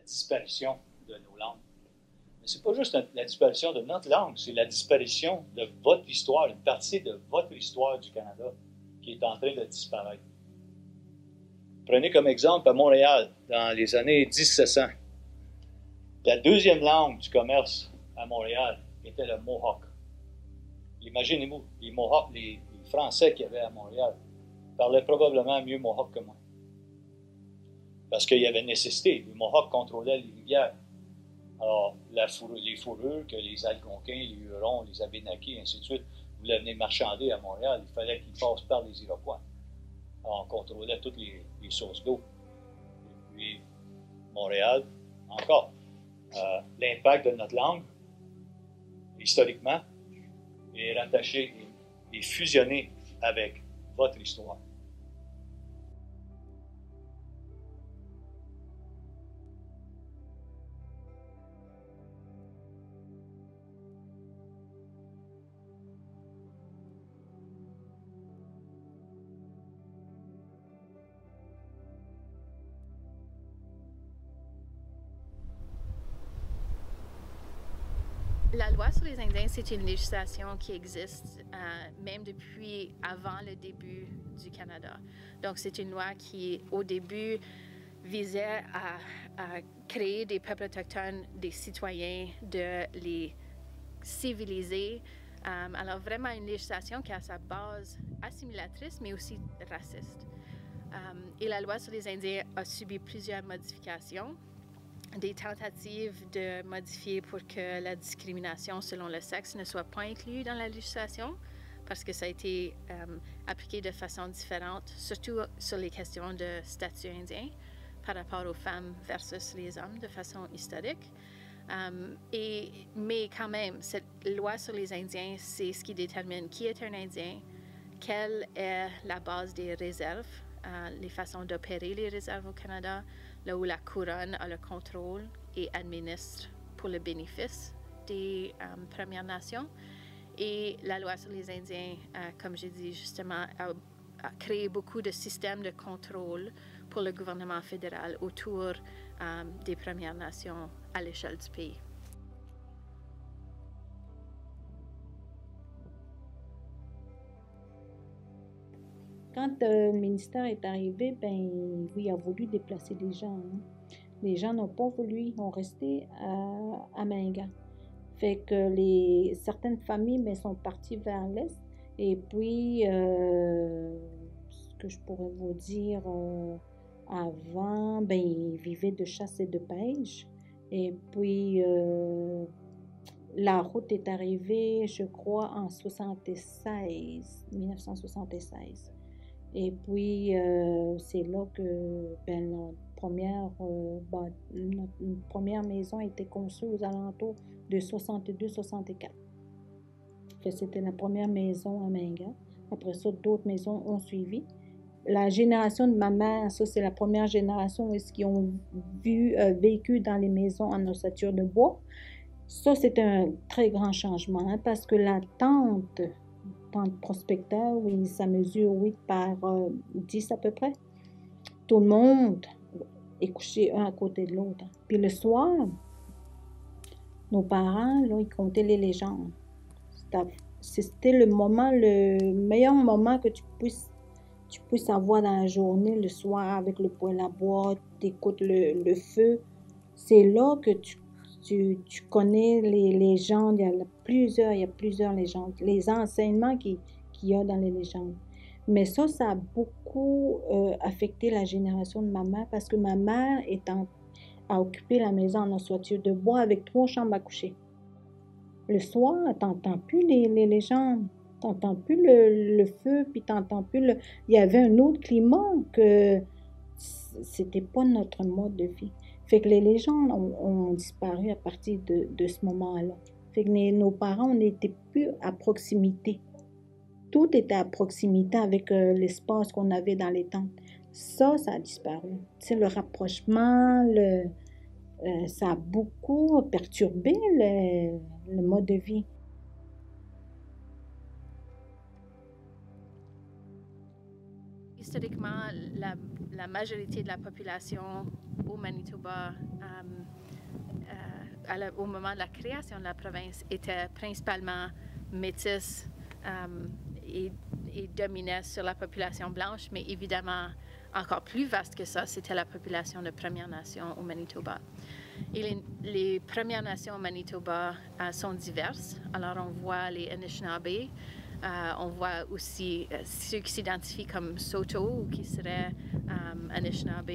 disparition de nos langues. Mais ce n'est pas juste la disparition de notre langue, c'est la disparition de votre histoire, une partie de votre histoire du Canada qui est en train de disparaître. Prenez comme exemple à Montréal, dans les années 1700. La deuxième langue du commerce à Montréal était le Mohawk. Imaginez-vous, les Mohawks, les Français qu'il y avait à Montréal parlaient probablement mieux Mohawk que moi. Parce qu'il y avait nécessité. Les Mohawks contrôlaient les rivières. Alors, les fourrures que les Algonquins, les Hurons, les Abénaquis, ainsi de suite, voulaient venir marchander à Montréal, il fallait qu'ils passent par les Iroquois. Alors, on contrôlait toutes les sources d'eau. Et puis, Montréal, encore. L'impact de notre langue, historiquement, est rattaché et fusionné avec votre histoire. La loi sur les Indiens, c'est une législation qui existe même depuis avant le début du Canada. Donc, c'est une loi qui, au début, visait à créer des peuples autochtones, des citoyens, de les civiliser. Alors, vraiment une législation qui a sa base assimilatrice, mais aussi raciste. Et la loi sur les Indiens a subi plusieurs modifications. Des tentatives de modifier pour que la discrimination selon le sexe ne soit pas inclue dans la législation, parce que ça a été appliqué de façon différente, surtout sur les questions de statut indien par rapport aux femmes versus les hommes de façon historique. Mais quand même, cette loi sur les Indiens, c'est ce qui détermine qui est un Indien, quelle est la base des réserves, les façons d'opérer les réserves au Canada, là où la couronne a le contrôle et administre pour le bénéfice des Premières Nations. Et la loi sur les Indiens, comme j'ai dit justement, a créé beaucoup de systèmes de contrôle pour le gouvernement fédéral autour des Premières Nations à l'échelle du pays. Quand le ministère est arrivé, ben oui, il a voulu déplacer les gens. Hein. Les gens n'ont pas voulu, ils ont resté à Mingan. Fait que certaines familles mais, sont parties vers l'est. Et puis, ce que je pourrais vous dire, avant, ben, ils vivaient de chasse et de pêche. Et puis, la route est arrivée, je crois, en 1976. Et puis, c'est là que notre première maison a été conçue aux alentours de 62-64. C'était la première maison à Mingan. Après ça, d'autres maisons ont suivi. La génération de ma mère, ça c'est la première génération qui ont vécu dans les maisons en ossature de bois. Ça, c'est un très grand changement hein, parce que la tente prospecteur, oui, ça mesure 8 par 10 à peu près. Tout le monde est couché un à côté de l'autre. Puis le soir, nos parents, là, ils comptaient les légendes. C'était le meilleur moment que tu puisses avoir dans la journée, le soir, avec le poêle à bois, tu écoutes le feu. C'est là que tu connais les légendes, il y a plusieurs légendes, les enseignements qu'il y a dans les légendes. Mais ça a beaucoup affecté la génération de ma mère parce que ma mère a occupé la maison en ossature de bois avec 3 chambres à coucher. Le soir, tu n'entends plus les légendes, tu n'entends plus le feu, puis tu n'entends plus Il y avait un autre climat que c'était pas notre mode de vie. Fait que les légendes ont disparu à partir de ce moment-là. Fait que nos parents, on n'était plus à proximité. Tout était à proximité avec l'espace qu'on avait dans les tentes. Ça a disparu. Tu sais, le rapprochement, ça a beaucoup perturbé le mode de vie. Historiquement, la majorité de la population au Manitoba au moment de la création de la province étaient principalement métis et dominaient sur la population blanche, mais évidemment encore plus vaste que ça, c'était la population de Premières Nations au Manitoba. Et les Premières Nations au Manitoba sont diverses. Alors on voit les Anishinaabe, on voit aussi ceux qui s'identifient comme Saulteaux ou qui seraient Anishinaabe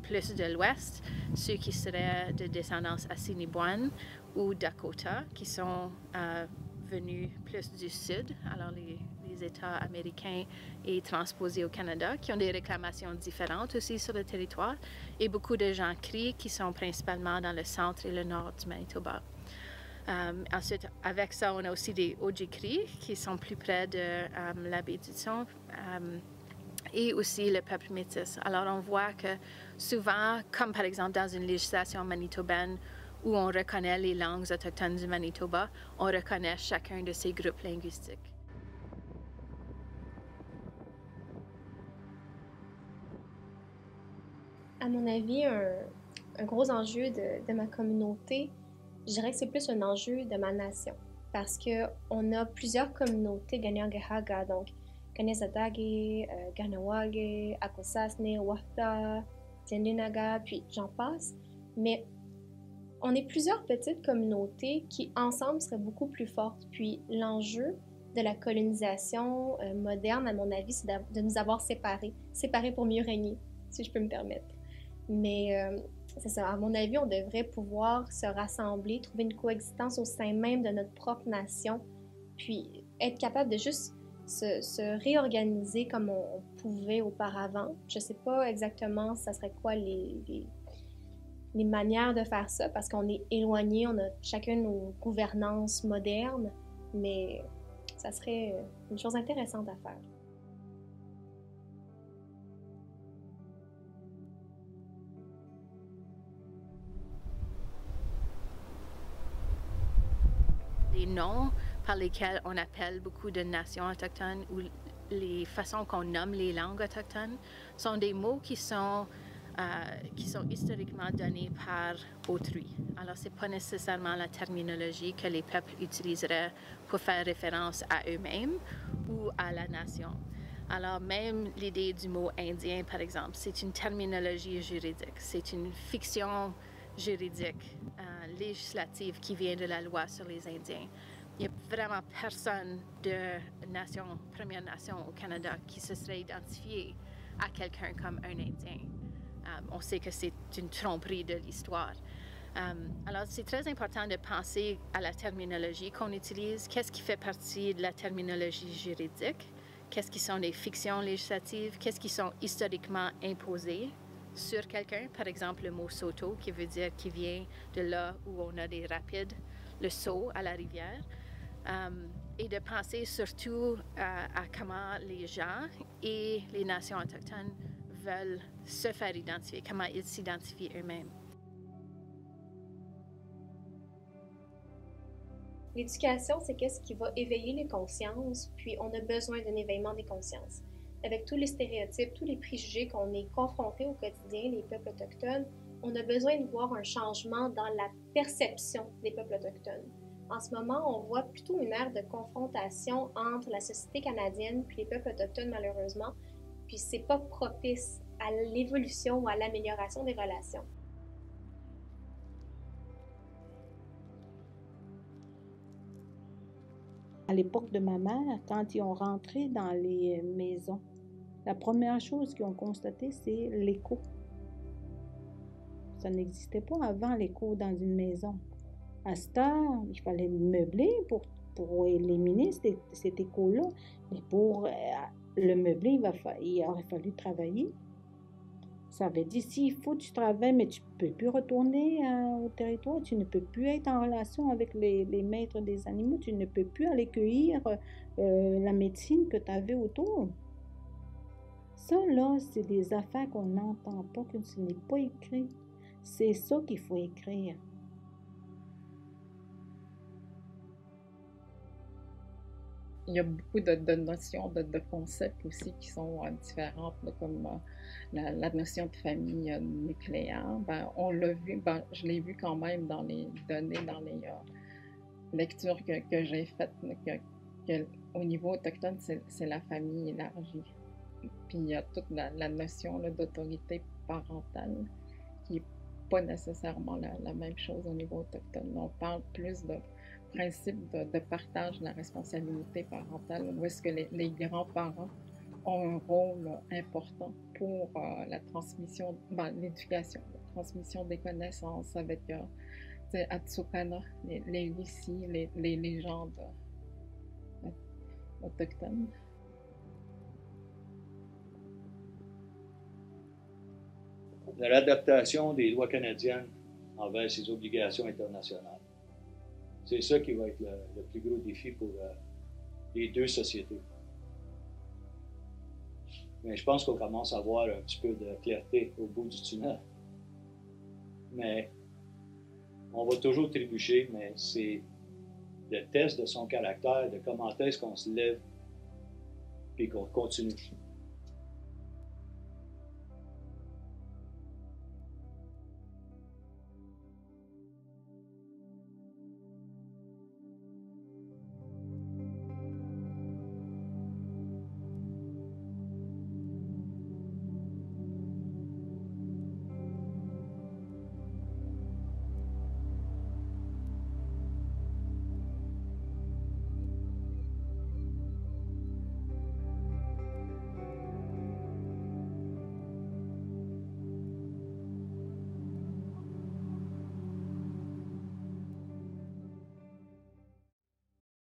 plus de l'ouest, ceux qui seraient de descendance Assiniboine ou Dakota, qui sont venus plus du sud, alors les États américains et transposés au Canada, qui ont des réclamations différentes aussi sur le territoire, et beaucoup de gens Cris qui sont principalement dans le centre et le nord du Manitoba. Ensuite, avec ça, on a aussi des Ojibwe qui sont plus près de la baie d'Hudson et aussi le peuple métis. Alors, on voit que souvent, comme par exemple dans une législation manitobaine où on reconnaît les langues autochtones du Manitoba, on reconnaît chacun de ces groupes linguistiques. À mon avis, un gros enjeu de ma communauté, je dirais que c'est plus un enjeu de ma nation. Parce qu'on a plusieurs communautés Kanien'kehá:ka, donc Kanesatake, Kahnawake, Akwesasne, Wahta, Tyendinaga, puis j'en passe. Mais on est plusieurs petites communautés qui, ensemble, seraient beaucoup plus fortes. Puis l'enjeu de la colonisation moderne, à mon avis, c'est de nous avoir séparés pour mieux régner, si je peux me permettre. Mais c'est ça, à mon avis, on devrait pouvoir se rassembler, trouver une coexistence au sein même de notre propre nation, puis être capable de juste se réorganiser comme on pouvait auparavant. Je ne sais pas exactement ça serait quoi les manières de faire ça, parce qu'on est éloignés, on a chacun nos gouvernances modernes, mais ça serait une chose intéressante à faire. Les noms par lesquels on appelle beaucoup de nations autochtones ou les façons qu'on nomme les langues autochtones sont des mots qui sont historiquement donnés par autrui. Alors, ce n'est pas nécessairement la terminologie que les peuples utiliseraient pour faire référence à eux-mêmes ou à la nation. Alors, même l'idée du mot indien, par exemple, c'est une terminologie juridique, c'est une fiction juridique, législative qui vient de la loi sur les Indiens. Il n'y a vraiment personne de Première Nation au Canada qui se serait identifié à quelqu'un comme un Indien. On sait que c'est une tromperie de l'histoire. Alors, c'est très important de penser à la terminologie qu'on utilise. Qu'est-ce qui fait partie de la terminologie juridique? Qu'est-ce qui sont les fictions législatives? Qu'est-ce qui sont historiquement imposés sur quelqu'un? Par exemple, le mot Saulteaux, qui veut dire qui vient de là où on a des rapides, le saut à la rivière. Et de penser surtout à comment les gens et les nations autochtones veulent se faire identifier, comment ils s'identifient eux-mêmes. L'éducation, c'est qu'est-ce qui va éveiller les consciences, puis on a besoin d'un éveillement des consciences. Avec tous les stéréotypes, tous les préjugés qu'on est confrontés au quotidien, les peuples autochtones, on a besoin de voir un changement dans la perception des peuples autochtones. En ce moment, on voit plutôt une ère de confrontation entre la société canadienne puis les peuples autochtones, malheureusement, puis c'est pas propice à l'évolution ou à l'amélioration des relations. À l'époque de ma mère, quand ils ont rentré dans les maisons, la première chose qu'ils ont constaté, c'est l'écho. Ça n'existait pas avant, l'écho dans une maison. À cette heure, il fallait meubler pour éliminer cet écho-là. Mais pour le meubler, il aurait fallu travailler. Ça veut dire, s'il faut que tu travailles, mais tu ne peux plus retourner au territoire, tu ne peux plus être en relation avec les maîtres des animaux, tu ne peux plus aller cueillir la médecine que tu avais autour. Ça, là, c'est des affaires qu'on n'entend pas, que ce n'est pas écrit. C'est ça qu'il faut écrire. il y a beaucoup de notions, de concepts aussi qui sont différentes, là, comme la notion de famille nucléaire. Ben, on l'a vu, ben, je l'ai vu quand même dans les données, dans les lectures que j'ai faites, au niveau autochtone, c'est la famille élargie. Puis il y a toute la notion d'autorité parentale qui n'est pas nécessairement la même chose au niveau autochtone. On parle plus de principe de partage de la responsabilité parentale, où est-ce que les grands-parents ont un rôle important pour la transmission, ben, l'éducation, la transmission des connaissances avec Atsukana, les récits, les légendes autochtones. L'adaptation des lois canadiennes envers ces obligations internationales. C'est ça qui va être le plus gros défi pour les deux sociétés. Mais je pense qu'on commence à avoir un petit peu de clarté au bout du tunnel. Mais on va toujours trébucher, mais c'est le test de son caractère, de comment est-ce qu'on se lève et qu'on continue.